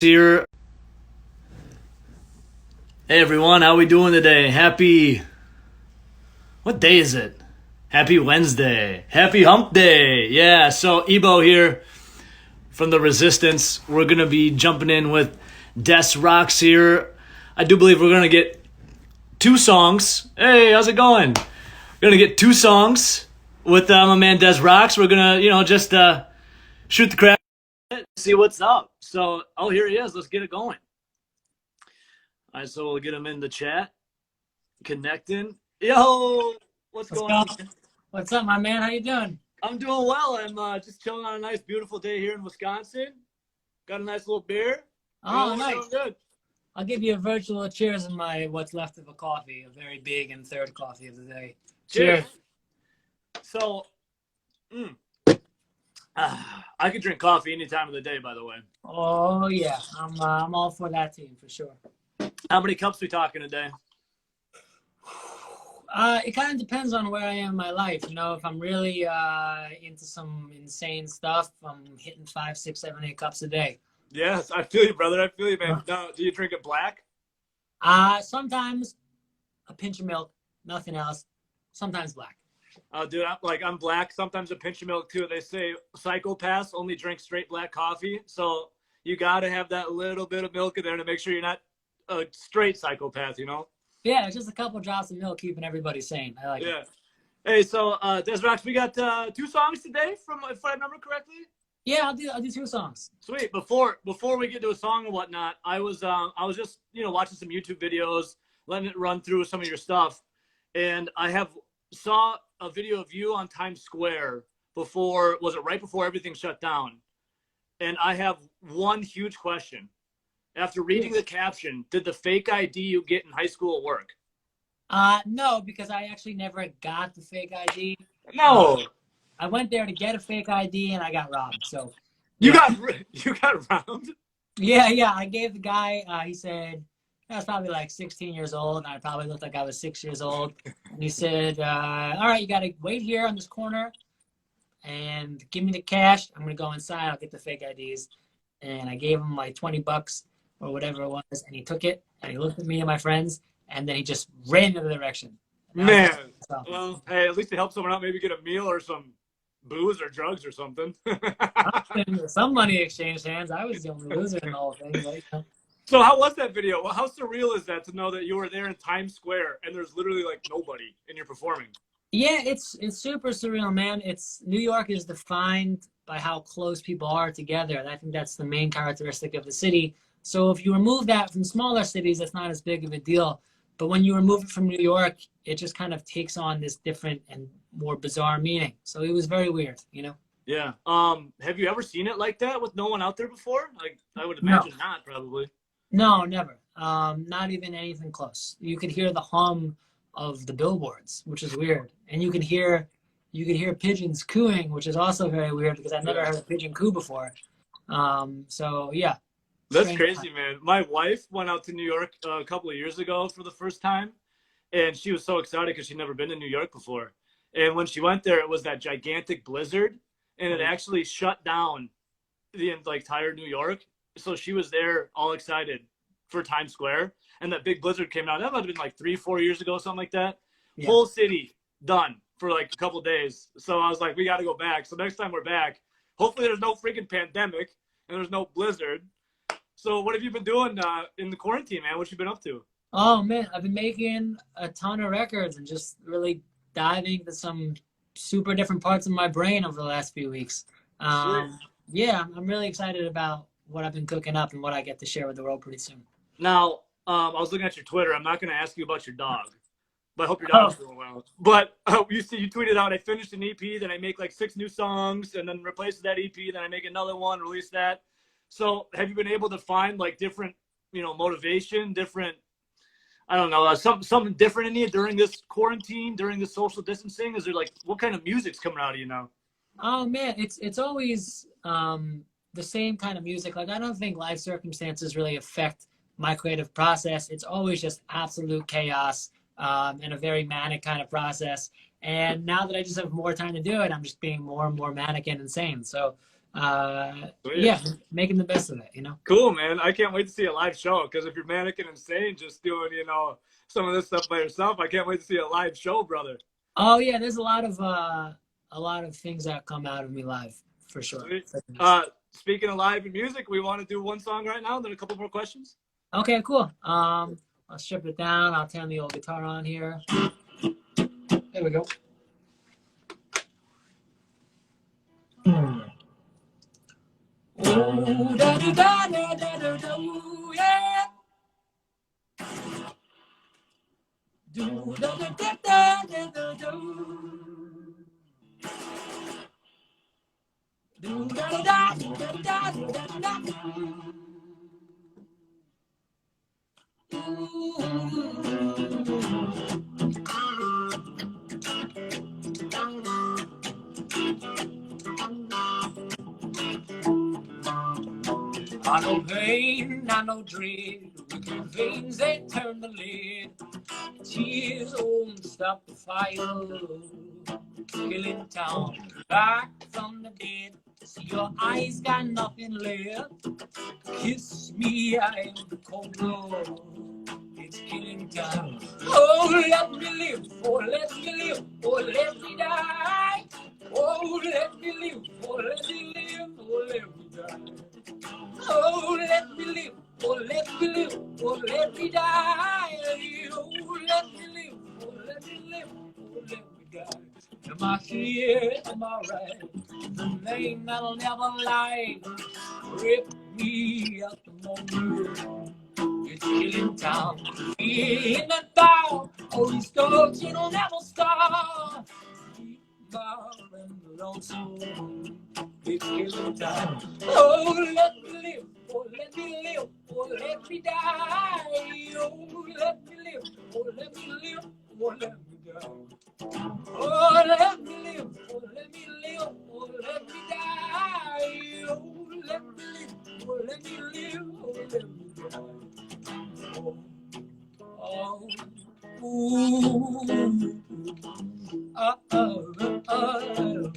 Here. Hey everyone, how we doing today? What day is it? Happy Wednesday. Happy hump day. Yeah, so Ebo here from the Resistance. We're going to be jumping in with Rocs here. I do believe we're going to get two songs. Hey, how's it going? We're going to get two songs with my man Rocs. We're going to, just shoot the crap, see what's up. So, here he is. Let's get it going. All right, so we'll get him in the chat, connecting. Yo, what's going on? What's up, my man? How you doing? I'm doing well. I'm just chilling on a nice, beautiful day here in Wisconsin. Got a nice little beer. Oh, nice. Good. I'll give you a virtual cheers in my what's left of a coffee, a very big and third coffee of the day. Cheers. So, I could drink coffee any time of the day, by the way. Oh yeah, I'm all for that team for sure. How many cups we talking today? It kind of depends on where I am in my life. If I'm really into some insane stuff, I'm hitting 5, 6, 7, 8 cups a day. Yes, I feel you, brother. I feel you, man. No, do you drink it black? Sometimes a pinch of milk, nothing else. Sometimes black. Oh, dude, I'm black. Sometimes a pinch of milk too. They say psychopaths only drink straight black coffee, so you got to have that little bit of milk in there to make sure you're not a straight psychopath, Yeah, it's just a couple drops of milk keeping everybody sane. I like it. Hey, so Rocs, we got two songs today, if I remember correctly. Yeah, I'll do two songs. Sweet. Before we get to a song and whatnot, I was just watching some YouTube videos, letting it run through some of your stuff, and I saw a video of you on Times Square right before everything shut down, and I have one huge question. After reading the caption, did the fake ID you get in high school work? No, because I actually never got the fake ID. No. I went there to get a fake ID and I got robbed. So you got robbed? Yeah. I gave the guy. He said I was probably like 16 years old, and I probably looked like I was 6 years old. And he said, "All right, you got to wait here on this corner and give me the cash. I'm gonna go inside. I'll get the fake IDs." And I gave him like $20 or whatever it was, and he took it and he looked at me and my friends, and then he just ran in the direction. Man, well, hey, at least it helped someone out. Maybe get a meal or some booze or drugs or something. Some money exchanged hands. I was the only loser in the whole thing. But, So how was that video? Well, how surreal is that to know that you were there in Times Square and there's literally like nobody and you're performing? Yeah, it's super surreal, man. New York is defined by how close people are together, and I think that's the main characteristic of the city. So if you remove that from smaller cities, it's not as big of a deal. But when you remove it from New York, it just kind of takes on this different and more bizarre meaning. So it was very weird, Yeah. Have you ever seen it like that with no one out there before? Like, I would imagine not, probably. No, never. Not even anything close. You could hear the hum of the billboards, which is weird, and you could hear pigeons cooing, which is also very weird because I've never heard a pigeon coo before. So yeah. That's crazy, man. My wife went out to New York a couple of years ago for the first time, and she was so excited because she'd never been to New York before. And when she went there, it was that gigantic blizzard, and it actually shut down the entire New York. So she was there all excited for Times Square, and that big blizzard came out. That might have been like 3-4 years ago, something like that. Yeah. Whole city done for like a couple of days. So I was like, we got to go back. So next time we're back, hopefully there's no freaking pandemic and there's no blizzard. So what have you been doing in the quarantine, man? What you been up to? Oh, man, I've been making a ton of records and just really diving into some super different parts of my brain over the last few weeks. Yeah, I'm really excited about what I've been cooking up and what I get to share with the world pretty soon. Now, I was looking at your Twitter. I'm not going to ask you about your dog, but I hope your dog's doing well. But you tweeted out, I finished an EP, then I make like 6 new songs, and then replace that EP, then I make another one, release that. So have you been able to find like different, motivation, different, I don't know, something different in you during this quarantine, during this social distancing? Is there like, what kind of music's coming out of you now? Oh man, it's always the same kind of music. Like I don't think life circumstances really affect my creative process. It's always just absolute chaos and a very manic kind of process. And now that I just have more time to do it, I'm just being more and more manic and insane. So Sweet. Yeah, making the best of it, you know. Cool, man. I can't wait to see a live show because if you're mannequin insane, just doing, some of this stuff by yourself, I can't wait to see a live show, brother. Oh yeah, there's a lot of things that come out of me live for sure. Sweet. Speaking of live and music, we want to do one song right now, then a couple more questions. Okay, cool. I'll strip it down. I'll turn the old guitar on here. There we go. Oh, da da da da da da da, yeah. Do da da da da da da do. Do da da da da da da da da. I know pain, I know dread. Wicked veins they turn the lid. Tears won't stop the fire. Killing town, back from the dead. See your eyes got nothing left. Kiss me, I am the cold blood. It's killing time. Oh, let me live, oh, let me live, oh, let me die. Oh, let me live, oh, let me live, oh, let me die. Oh, let me live, oh, let me live, oh, let me die. Oh, let me live, oh, let me live, oh, let me die. Am I here, am I right? The name that'll never lie. Rip me up the moment. It's killing time. In the town, oh, these dogs, it'll never stop. My friend lonesome. It's killing time. Oh, let me live. Oh, let me live. Oh, let me die. Oh, let me live. Oh, let me live. Oh, let me die. Oh, let me live. Oh, let me live. Oh, let me die. Oh, let me live. Oh, let me live. Oh, let me die. Oh, oh, ooh. Oh, oh, oh, oh.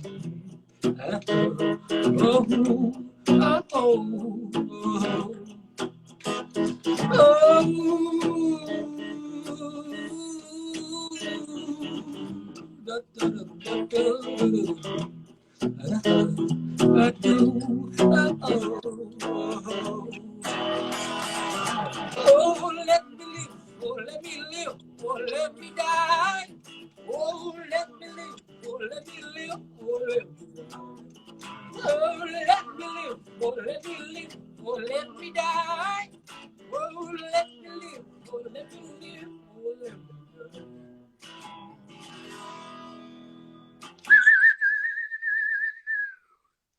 Oh, let me live, oh, let me live, oh, let me die. Oh, let me live, oh, let me live, oh, let me die. Oh, let me live, oh, let me live, oh, let me die. Oh, let me live, oh, let me live, oh, let me die.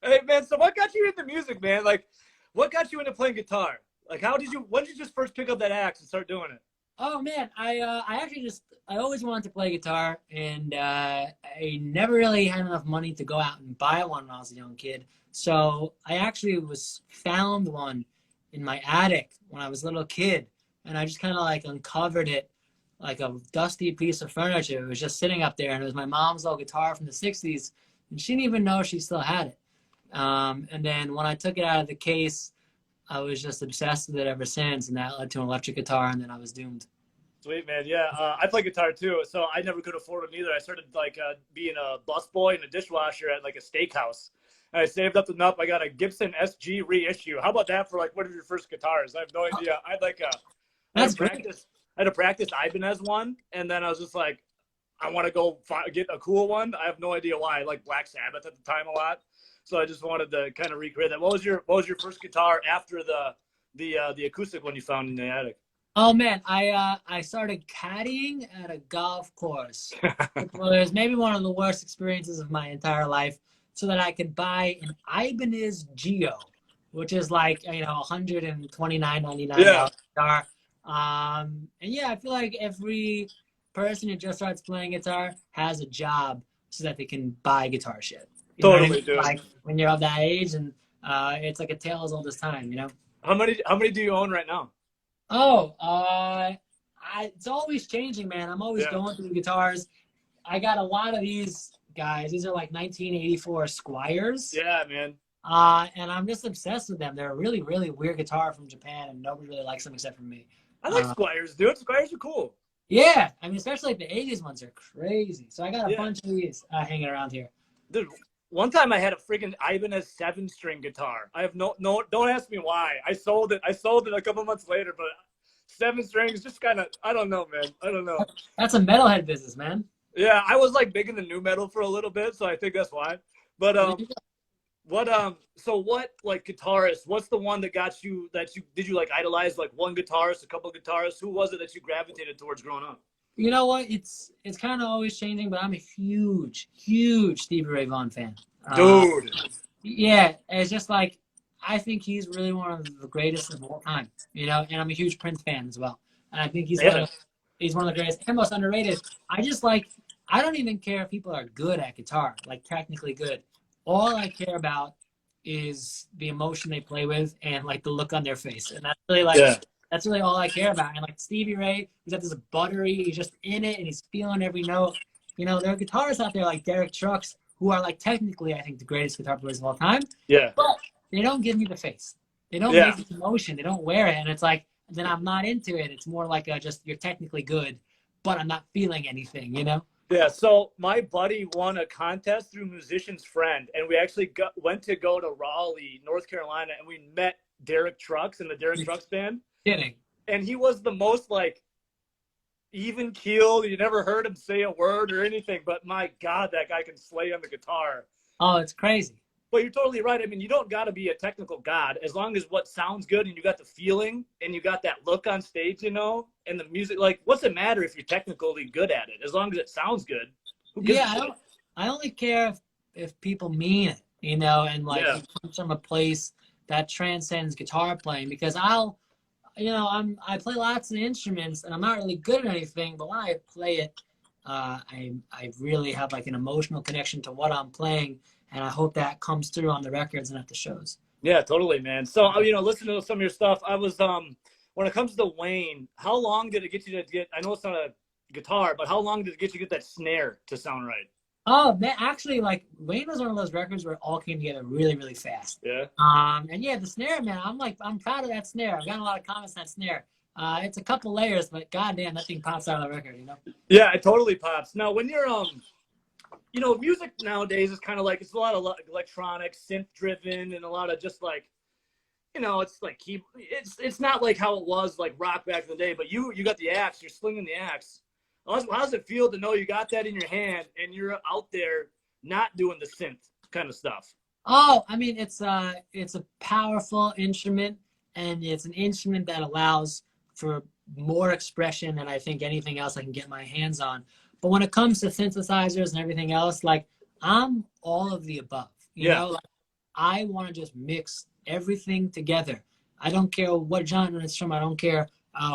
Hey, man, so what got you into music, man? Like, what got you into playing guitar? Like, when did you just first pick up that axe and start doing it? Oh man, I actually I always wanted to play guitar, and I never really had enough money to go out and buy one when I was a young kid. So I actually was found one in my attic when I was a little kid, and I just kind of like uncovered it like a dusty piece of furniture. It was just sitting up there, and it was my mom's old guitar from the '60s, and she didn't even know she still had it. And then when I took it out of the case, I was just obsessed with it ever since, and that led to an electric guitar, and then I was doomed. Sweet, man. Yeah, I play guitar too, so I never could afford them either. I started like being a busboy and a dishwasher at like a steakhouse. And I saved up enough. I got a Gibson SG reissue. How about that for like one of your first guitars? I have no idea. I had to That's great. practice. I had to practice Ibanez one, and then I was just like, I want to go get a cool one. I have no idea why. I like Black Sabbath at the time a lot, so I just wanted to kind of recreate that. What was your first guitar after the acoustic one you found in the attic? Oh man, I started caddying at a golf course. It was maybe one of the worst experiences of my entire life, so that I could buy an Ibanez Geo, which is like 129.99 Yeah, dollar guitar. And yeah, I feel like every person who just starts playing guitar has a job so that they can buy guitar shit. You know what I mean? totally, dude. Like when you're of that age, and it's like a tale as old as time. You know. How many do you own right now? Oh, it's always changing, man. I'm always Yeah. going through guitars. I got a lot of these guys. These are like 1984 Squires. Yeah, man. And I'm just obsessed with them. They're a really, really weird guitar from Japan, and nobody really likes them except for me. I like Squires, dude. Squires are cool. Yeah, I mean, especially like the '80s ones are crazy. So I got a Yeah, bunch of these hanging around here. dude. One time I had a freaking Ibanez 7-string guitar. I have no. Don't ask me why. I sold it. I sold it a couple months later, but 7 strings just kind of. I don't know, man. I don't know. That's a metalhead business, man. Yeah, I was like big into new metal for a little bit, so I think that's why. But so what like guitarist? What's the one that got you did you like idolize like one guitarist, a couple of guitarists? Who was it that you gravitated towards growing up? You know what? It's kind of always changing, but I'm a huge, huge Stevie Ray Vaughan fan. Dude. Yeah, it's just like I think he's really one of the greatest of all time. You know, and I'm a huge Prince fan as well. And I think Yeah. he's one of the greatest and most underrated. I don't even care if people are good at guitar, like technically good. All I care about is the emotion they play with and like the look on their face. And Yeah. that's really all I care about. And like Stevie Ray, he's got this buttery, he's just in it and he's feeling every note. You know, there are guitarists out there like Derek Trucks who are like technically I think the greatest guitar players of all time. Yeah. But they don't give me the face. They don't Yeah. make the emotion. They don't wear it. And it's like then I'm not into it. It's more like just you're technically good, but I'm not feeling anything, you know? Yeah, so my buddy won a contest through Musician's Friend, and we actually went to go to Raleigh, North Carolina, and we met Derek Trucks in the Derek Trucks band. Kidding. And he was the most like even keeled. You never heard him say a word or anything, but my God, that guy can slay on the guitar. Oh, it's crazy. But you're totally right. I mean, you don't got to be a technical god as long as what sounds good and you got the feeling and you got that look on stage, you know, and the music. Like, what's it matter if you're technically good at it? As long as it sounds good. Who gives a shit? I only care if people mean it, you know, and like Yeah. it comes from a place that transcends guitar playing because I play lots of instruments and I'm not really good at anything, but when I play it, I really have like an emotional connection to what I'm playing, and I hope that comes through on the records and at the shows. Yeah, totally, man. So, you know, listening to some of your stuff, I was, when it comes to Wayne, how long did it get you to get, I know it's not a guitar, but how long did it get you to get that snare to sound right? Oh man, actually, like Wayne was one of those records where it all came together really, really fast. Yeah. And yeah, the snare, man, I'm proud of that snare. I've got a lot of comments on that snare. It's a couple layers, but goddamn, that thing pops out of the record, you know? Yeah, it totally pops. Now, when you're, you know, music nowadays is kind of like, it's a lot of electronic, synth driven, and a lot of just like, you know, it's like, it's not like how it was like rock back in the day, but you got the axe, you're slinging the axe. How does it feel to know you got that in your hand and you're out there not doing the synth kind of stuff? Oh, I mean, it's a powerful instrument, and it's an instrument that allows for more expression than I think anything else I can get my hands on. But when it comes to synthesizers and everything else, like I'm all of the above. You know, like, I want to just mix everything together. I don't care what genre it's from. I don't care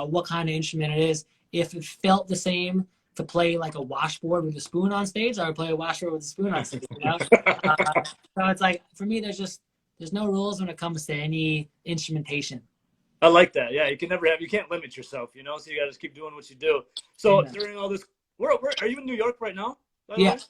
what kind of instrument it is. If it felt the same to play like a washboard with a spoon on stage, I would play a washboard with a spoon on stage. You know? So it's like for me, there's no rules when it comes to any instrumentation. I like that. Yeah, you can't limit yourself, you know, so you got to just keep doing what you do. So during all this, where are you in New York right now? Yes.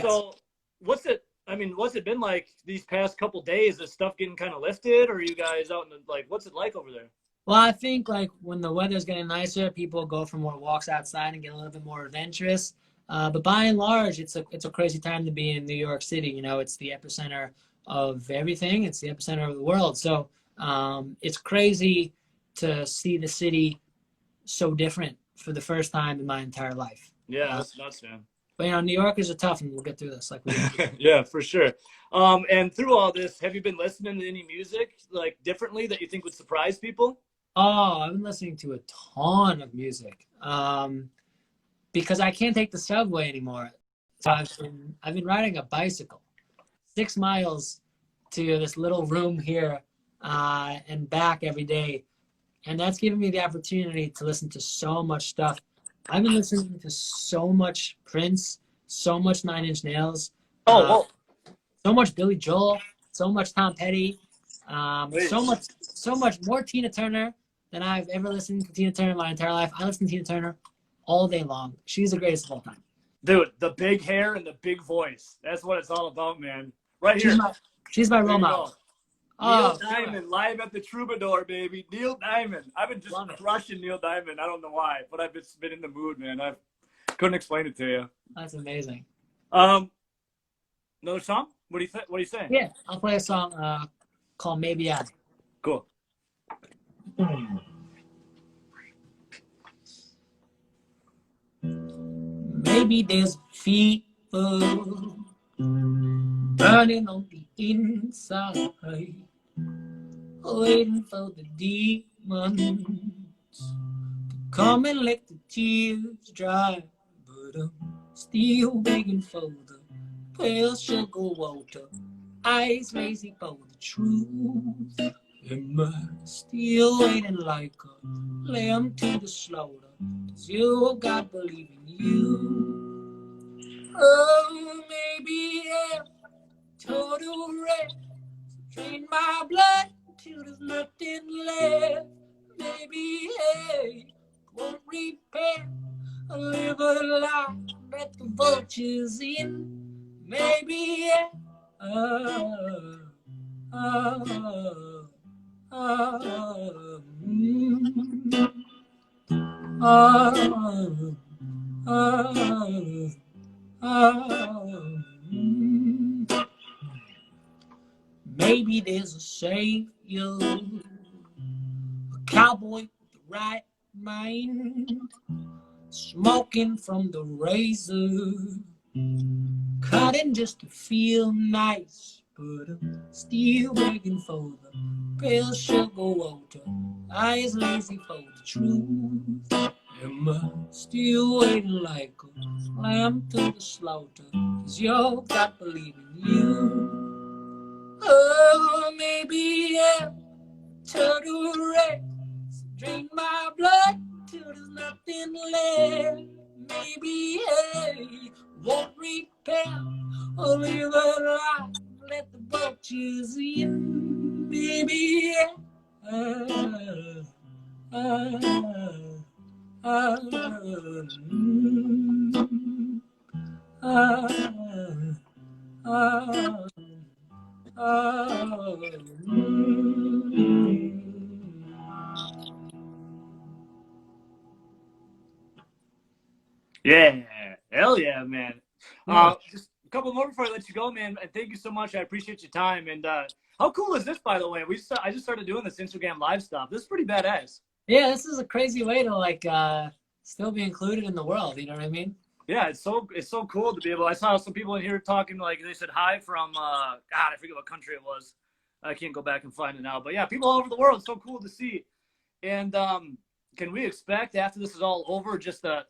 So what's it been like these past couple days? Is stuff getting kind of lifted, or are you guys out in the, like, what's it like over there? Well, I think like when the weather's getting nicer, people go for more walks outside and get a little bit more adventurous. But by and large, it's a crazy time to be in New York City. You know, it's the epicenter of everything. It's the epicenter of the world. So it's crazy to see the city so different for the first time in my entire life. Yeah, that's nuts, man. But you know, New Yorkers are tough, and we'll get through this. Like we Yeah, for sure. And through all this, have you been listening to any music like differently that you think would surprise people? Oh, I've been listening to a ton of music because I can't take the subway anymore. So I've been riding a bicycle 6 miles to this little room here and back every day, and that's given me the opportunity to listen to so much stuff. I've been listening to so much Prince, so much Nine Inch Nails, so much Billy Joel, so much Tom Petty, so much more Tina Turner than I've ever listened to Tina Turner in my entire life. I listen to Tina Turner all day long. She's the greatest of all time. Dude, the big hair and the big voice. That's what it's all about, man. Right here. She's my There role you model. go. Neil Oh, Diamond, live at the Troubadour, baby. Neil Diamond. I've been just crushing Neil Diamond. I don't know why, but I've just been in the mood, man. I couldn't explain it to you. that's amazing. Another song? What do you think? What are you saying? Yeah, I'll play a song called Maybe I. Cool. Maybe there's fever burning on the inside, waiting for the demons to come and let the tears dry. But I'm still begging for the pale sugar water, eyes lazy for the truth. Am I still waiting like a lamb to the slaughter? Does your God believe in you? Oh, maybe I'm total wreck. Drain my blood till there's nothing left. Maybe I won't repent. I'll live a life, let the vultures in. Maybe I, uh, uh, mm, uh, mm. Maybe there's a savior, a cowboy with the right mind, smoking from the razor, cutting just to feel nice. But I'm still begging for the pale sugar water, eyes lazy for the truth. Am I still waiting like a lamb to the slaughter? Does your God believe in you? Oh, maybe I'm turtle red. Drain my blood till there's nothing left. Maybe I won't repent or live a life. Let the vultures in. Maybe Yeah, hell yeah, man. Just a couple more before I let you go, man. And thank you so much. I appreciate your time. And how cool is this, by the way? I just started doing this Instagram live stuff. This is pretty badass. Yeah, this is a crazy way to like still be included in the world. You know what I mean? Yeah, it's so cool to be able. I saw some people in here talking, like they said hi from God, I forget what country it was. I can't go back and find it now. But yeah, people all over the world. So cool to see. And can we expect after this is all over just an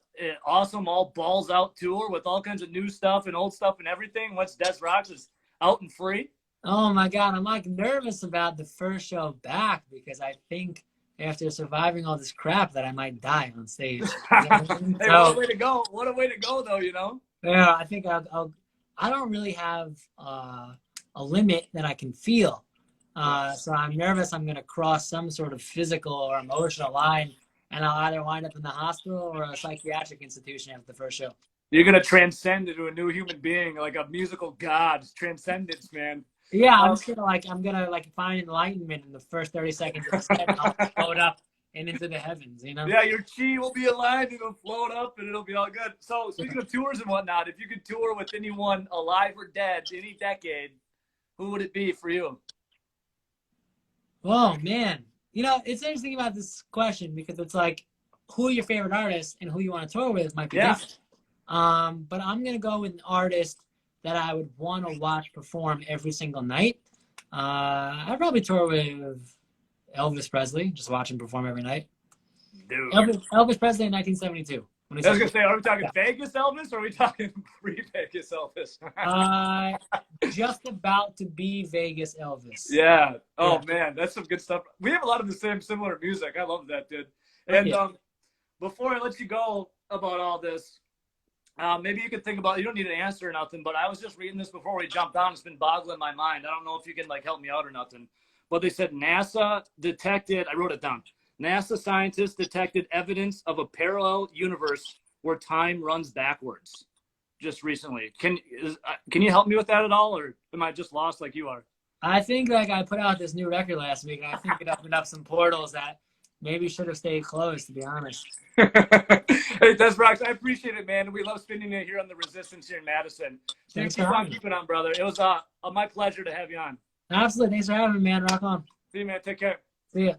awesome all balls out tour with all kinds of new stuff and old stuff and everything once Des Rocs is out and free? Oh my God, I'm like nervous about the first show back because I think after surviving all this crap that I might die on stage. You know what I mean? Hey, what a way to go! What a way to go, though. You know. Yeah, I think I don't really have a limit that I can feel. So I'm nervous I'm going to cross some sort of physical or emotional line, and I'll either wind up in the hospital or a psychiatric institution after the first show. You're going to transcend into a new human being, like a musical god. Transcendence, man. Yeah, I'm gonna find enlightenment in the first 30 seconds of the set. I'll float up and into the heavens, you know? Yeah, your chi will be aligned, it'll float up, and it'll be all good. So, speaking of tours and whatnot, if you could tour with anyone alive or dead, any decade, who would it be for you? Oh man, it's interesting about this question because it's like, who are your favorite artists and who you want to tour with might be different. But I'm gonna go with an artist that I would want to watch perform every single night. I'd probably tour with Elvis Presley, just watch him perform every night. Dude. Elvis Presley in 1972. I was going to say, are we talking Vegas Elvis or are we talking pre-Vegas Elvis? Just about to be Vegas Elvis. Yeah. Oh, man, that's some good stuff. We have a lot of the similar music. I love that, dude. And before I let you go about all this, maybe you could think about, you don't need an answer or nothing, but I was just reading this before we jumped on. It's been boggling my mind. I don't know if you can help me out or nothing, but they said NASA detected, I wrote it down. NASA scientists detected evidence of a parallel universe where time runs backwards just recently. Can you help me with that at all, or am I just lost like you are? I think like I put out this new record last week, and I think it opened up some portals that maybe should have stayed closed, to be honest. Hey, that's Rocs. I appreciate it, man. We love spending it here on the Resistance here in Madison. So you Thanks for keep on having me. keeping on, brother. It was my pleasure to have you on. Absolutely. Thanks for having me, man. Rock on. See you, man. Take care. See ya.